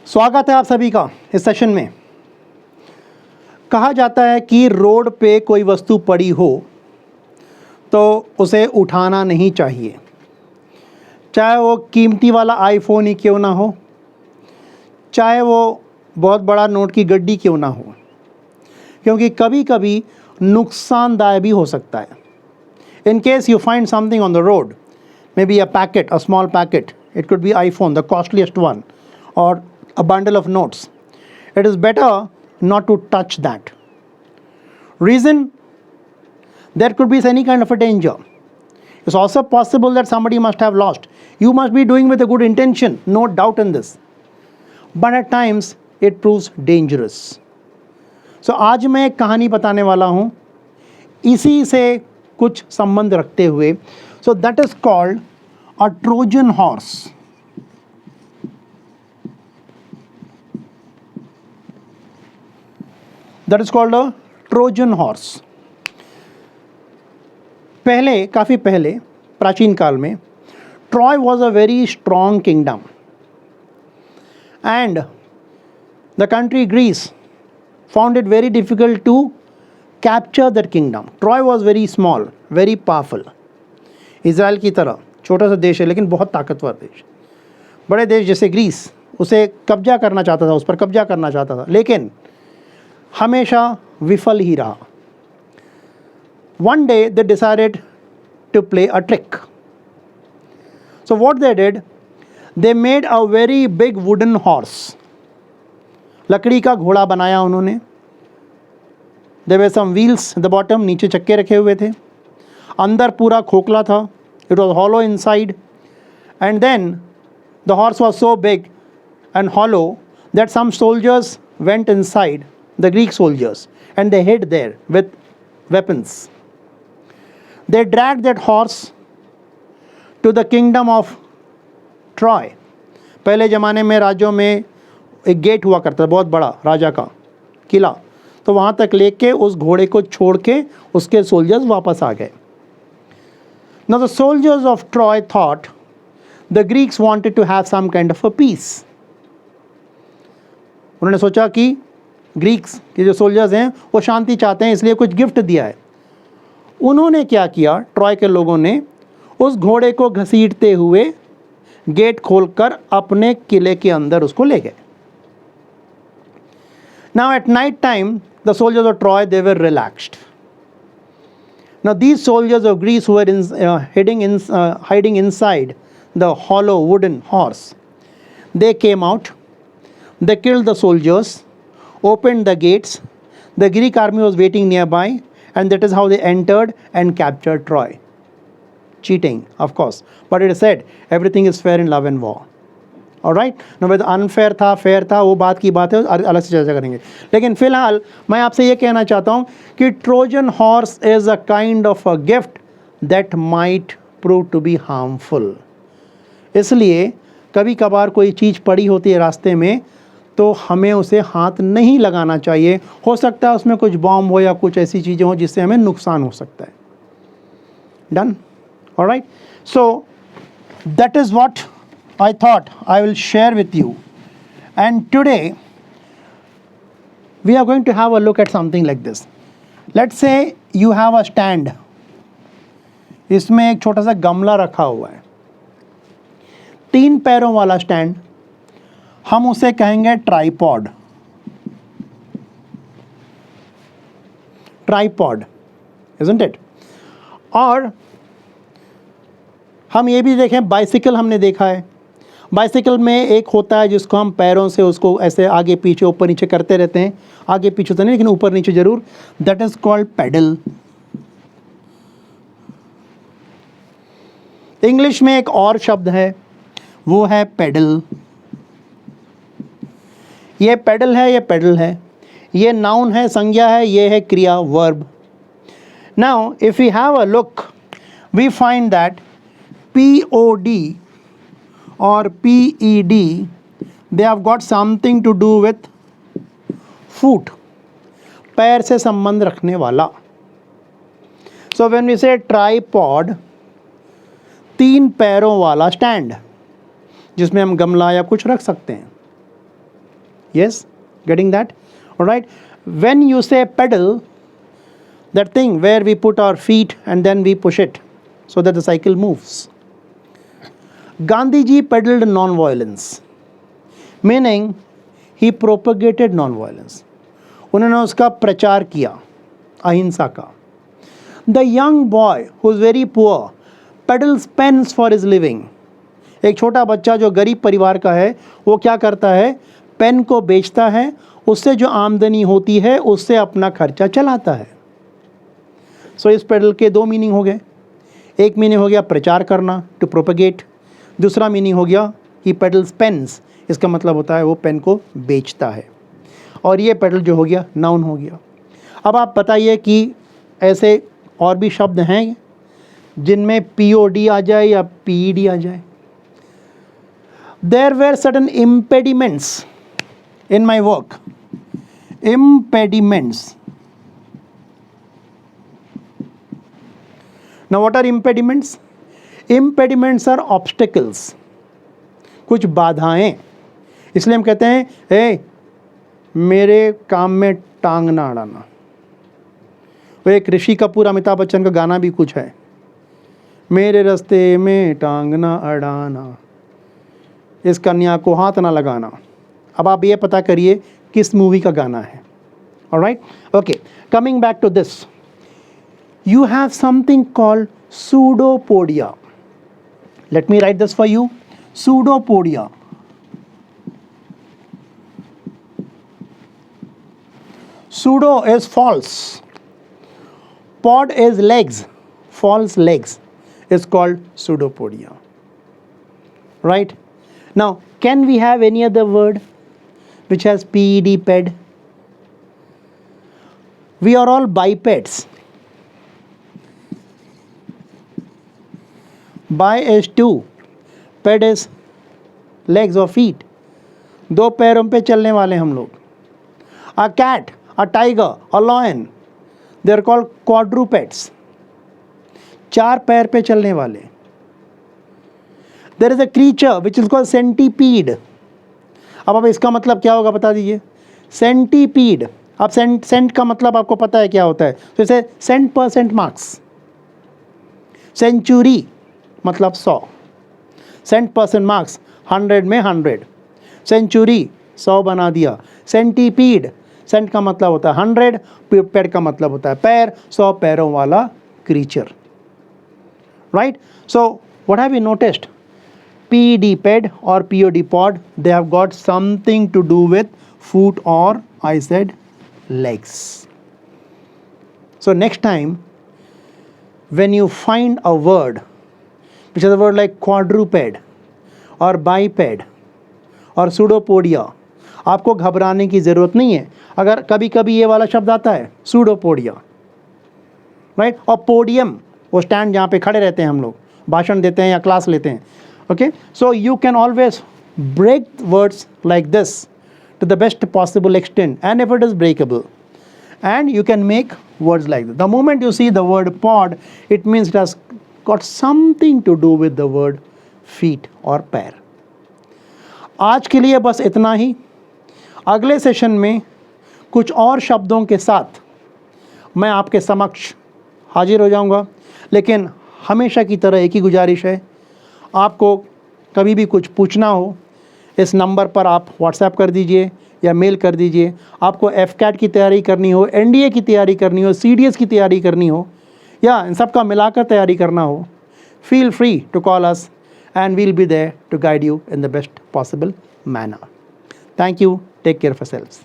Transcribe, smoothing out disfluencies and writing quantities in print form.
स्वागत है आप सभी का इस सेशन में। कहा जाता है कि रोड पे कोई वस्तु पड़ी हो तो उसे उठाना नहीं चाहिए, चाहे वो कीमती वाला आईफोन ही क्यों ना हो, चाहे वो बहुत बड़ा नोट की गड्डी क्यों ना हो, क्योंकि कभी कभी नुकसानदायक भी हो सकता है। In case you find something on the road, may be a packet, a small packet, it could be iPhone, the costliest one, or a bundle of notes. It is better not to touch that. Reason, there could be any kind of a danger. It's also possible that somebody must have lost. You must be doing with a good intention, no doubt in this. But at times, it proves dangerous. So आज मैं एक कहानी बताने वाला हूँ इसी से कुछ संबंध रखते हुए। So that is called a Trojan horse. That is called a Trojan horse. पहले, काफ़ी पहले, प्राचीन काल में, Troy was a very strong kingdom, and the country Greece found it very difficult to capture that kingdom. Troy was very small, very powerful. Israel की तरह छोटा सा देश है लेकिन बहुत ताकतवर देश। बड़े देश जैसे ग्रीस उसे कब्जा करना चाहता था, उस पर कब्जा करना चाहता था, लेकिन हमेशा विफल ही रहा। One day they decided to play a trick. So what they did, they made a very big wooden horse. लकड़ी का घोड़ा बनाया उन्होंने। There were some wheels at the bottom, नीचे चक्के रखे हुए थे, अंदर पूरा खोखला था, it was hollow inside, and then the horse was so big and hollow that some soldiers went inside, the Greek soldiers, and they hid there with weapons. They dragged that horse to the kingdom of Troy. पहले ज़माने में राज्यों में एक gate हुआ करता था, बहुत बड़ा राजा का किला, तो वहाँ तक लेके उस घोड़े को छोड़ के उसके सोल्जर्स वापस आ गए। Now the soldiers of Troy thought the Greeks wanted to have some kind of a peace. उन्होंने सोचा कि ग्रीक्स के जो सोल्जर्स हैं वो शांति चाहते हैं, इसलिए कुछ गिफ्ट दिया है। उन्होंने क्या किया, ट्रॉय के लोगों ने उस घोड़े को घसीटते हुए गेट खोलकर अपने किले के अंदर उसको ले गए। Now at night time the soldiers of Troy, they were relaxed. Now these soldiers of Greece who were hiding inside the hollow wooden horse, they came out, they killed the soldiers, opened the gates. The Greek army was waiting nearby, and that is how they entered and captured Troy. Cheating, of course, but it is said everything is fair in love and war. Alright? Now whether unfair था, fair था, वो बात की बात है, अलग से चर्चा करेंगे। लेकिन फिलहाल मैं आपसे ये कहना चाहता हूँ कि Trojan horse is a kind of a gift that might prove to be harmful. इसलिए कभी कभार कोई चीज़ पड़ी होती है रास्ते में तो हमें उसे हाथ नहीं लगाना चाहिए। हो सकता है उसमें कुछ बॉम्ब हो या कुछ ऐसी चीज़ें हो जिससे हमें नुकसान हो सकता है। Done? Alright? So that is what I thought I will share with you, and today we are going to have a look at something like this. Let's say you have a stand. इसमें एक छोटा सा गमला रखा हुआ है, 3 पैरों वाला स्टैंड, हम उसे कहेंगे ट्राइपॉड। Tripod, isn't it? और हम ये भी देखें, बाइसिकल हमने देखा है। बाइसिकल में एक होता है जिसको हम पैरों से उसको ऐसे आगे पीछे ऊपर नीचे करते रहते हैं, आगे पीछे तो नहीं लेकिन ऊपर नीचे जरूर। That is called pedal. English में एक और शब्द है, वो है पेडल। ये पेडल है, ये पेडल है, ये नाउन है, संज्ञा है, ये है क्रिया, verb. Now if we have a look, we find that POD or PED, they have got something to do with foot, पैर से संबंध रखने वाला। So when we say tripod, 3 पैरों वाला स्टैंड जिसमें हम गमला या कुछ रख सकते हैं। Yes, getting that? All right. When you say pedal, that thing where we put our feet and then we push it so that the cycle moves. Gandhiji peddled non-violence, meaning he propagated non-violence. उन्होंने उसका प्रचार किया अहिंसा का. The young boy who is very poor peddles pens for his living. एक छोटा बच्चा जो गरीब परिवार का है वो क्या करता है, पेन को बेचता है, उससे जो आमदनी होती है उससे अपना खर्चा चलाता है. सो इस पेडल के दो मीनिंग हो गए. एक मीनिंग हो गया प्रचार करना, टू प्रोपगेट. दूसरा मीनिंग हो गया ही पेडल्स पेन्स, इसका मतलब होता है वो पेन को बेचता है. और ये पेडल जो हो गया नाउन हो गया. अब आप बताइए कि ऐसे और भी शब्द हैं जिनमें POD आ जाए या PED आ जाए. There were certain impediments in my work. Impediments. Now what are impediments? Impediments are obstacles. कुछ बाधाएं. इसलिए हम कहते हैं हे मेरे काम में टांग ना अड़ाना. वो एक ऋषि कपूर अमिताभ बच्चन का गाना भी कुछ है, मेरे रास्ते में टांग ना अड़ाना, इस कन्या को हाथ ना लगाना. अब आप ये पता करिए किस मूवी का गाना है. Alright, okay, coming back to this, you have something called pseudopodia. Let me write this for you. Pseudopodia. Pseudo is false. Pod is legs. False legs is called pseudopodia. Right? Now, can we have any other word which has PED, ped? We are all bipeds. Bi is two, ped is legs or feet. दो पैरों पे चलने वाले हम लोग. A cat, a tiger, a lion, they are called quadrupeds. चार पैर पे चलने वाले. There is a creature which is called centipede. अब इसका मतलब क्या होगा बता दीजिए. Centipede. अब सेंट का मतलब आपको पता है क्या होता है, तो इसे cent% marks. सेंचुरी मतलब 100. cent% marks 100 में 100. सेंचुरी 100 बना दिया. सेंटीपीड, सेंट का मतलब होता है 100, पेड का मतलब होता है पैर, 100 पैरों वाला creature. Right? So what have you noticed? PED ped or POD pod, they have got something to do with foot or I said legs. So next time when you find a word which is a word like quadruped or biped और pseudopodia, आपको घबराने की ज़रूरत नहीं है. अगर कभी कभी ये वाला शब्द आता है pseudopodia, राइट? और पोडियम, वो स्टैंड जहाँ पे खड़े रहते हैं हम लोग, भाषण देते हैं या क्लास लेते हैं. Okay, so you can always break words like this to the best possible extent, and if it is breakable, and you can make words like this. The moment you see the word pod, it means it has got something to do with the word feet or पैर. आज के लिए बस इतना ही. अगले session में कुछ और शब्दों के साथ मैं आपके समक्ष हाजिर हो जाऊंगा. लेकिन हमेशा की तरह एक ही गुजारिश है, आपको कभी भी कुछ पूछना हो इस नंबर पर आप व्हाट्सएप कर दीजिए या मेल कर दीजिए. आपको FCAT की तैयारी करनी हो, NDA की तैयारी करनी हो, CDS की तैयारी करनी हो, या इन सब का मिलाकर तैयारी करना हो, feel free to call us and we'll be there to guide you in the best possible manner. Thank you. Take care of yourselves.